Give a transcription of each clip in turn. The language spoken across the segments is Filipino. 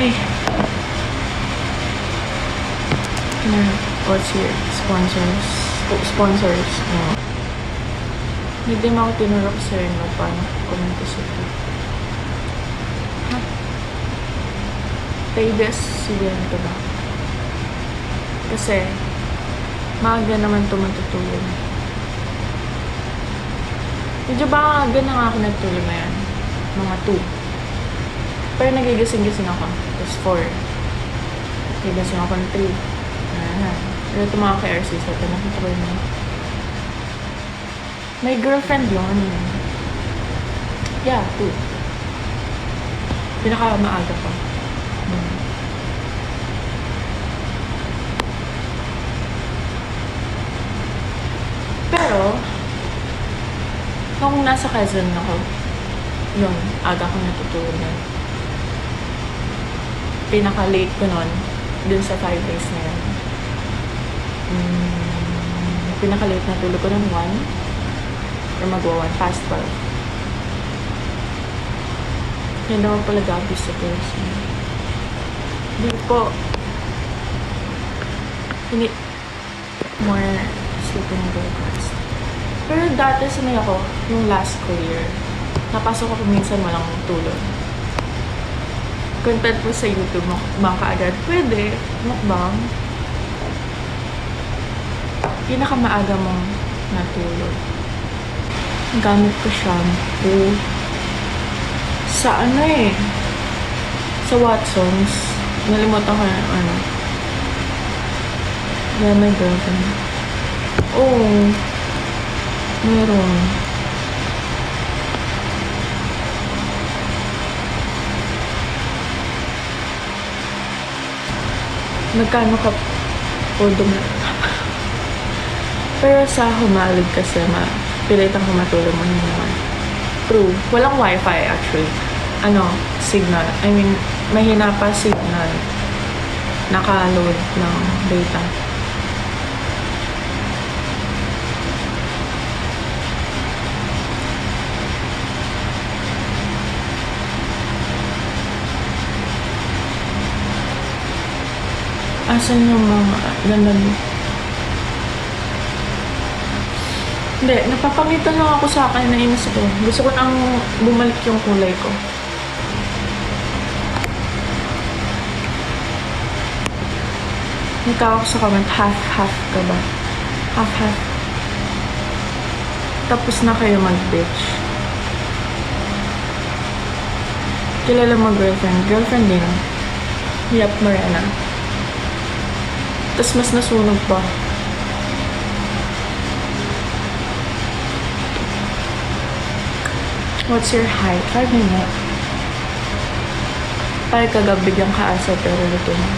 Ay! What's your sponsors? Sponsors. No. Hindi mo ako tinurok sa'yo, no? Paano komento sa'yo? Ha? Taybes, sibihan ko ba? Kasi, maaga naman ito matutulog. Medyo ba maaga na nga ako nagtulog na yan? Mga 2. Pero nagigising-gising ako. Tapos 4. Nagigising ako ng 3. Pero ito mga ka-RCs, ito nakita ko yun. May girlfriend yun. Yeah, 2. Pinaka-maaga ko. Pero, nung nasa Quezon ako, yun, aga ko natutulog na. Pinaka-late ko nun, dun sa 5 days na yun. Pinaka-late na tulog ko ng 1 or magwa 1 past 12. Yan naman pala gabi sa person. Hindi po. Hindi. More sleeping breakfast. Pero dati sanay ako, yung last school year, napasok ako minsan walang tulog. Content po sa YouTube, mukbang ka agad. Pwede, mukbang. Pinakamaaga mong natulog. Gamit ko shampoo. Sa ano eh? Sa Watsons. Nalimutan ko na ano. Yeah, my girlfriend. Oh. Meron. Magkano ka po Pero sa humalig kasi pilitan ko matulog mo naman. True. Walang wifi actually. Signal. I mean, mahina pa signal. Naka-load ng data. Asan yung mga ganda mo? Hindi, napapangitan lang ako sa akin na inis ko. Gusto ko nang bumalik yung kulay ko. Nagtawa ko sa comment, half-half ka ba? Half-half. Tapos na kayo mag-bitch. Kilala mo girlfriend? Girlfriend din. Yep, Mariana. Tapos mas nasunog pa. What's your height? 5 minutes. Pare kagabigyan ka asa pero luto na.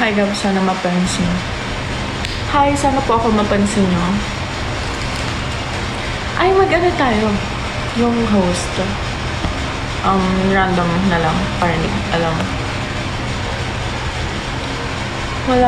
Hi, Gab. Sana mapansin. Hi, sana po ako mapansin nyo. Ay, mag-ano tayo? Yung host. Random na lang. Para hindi alam. Wala.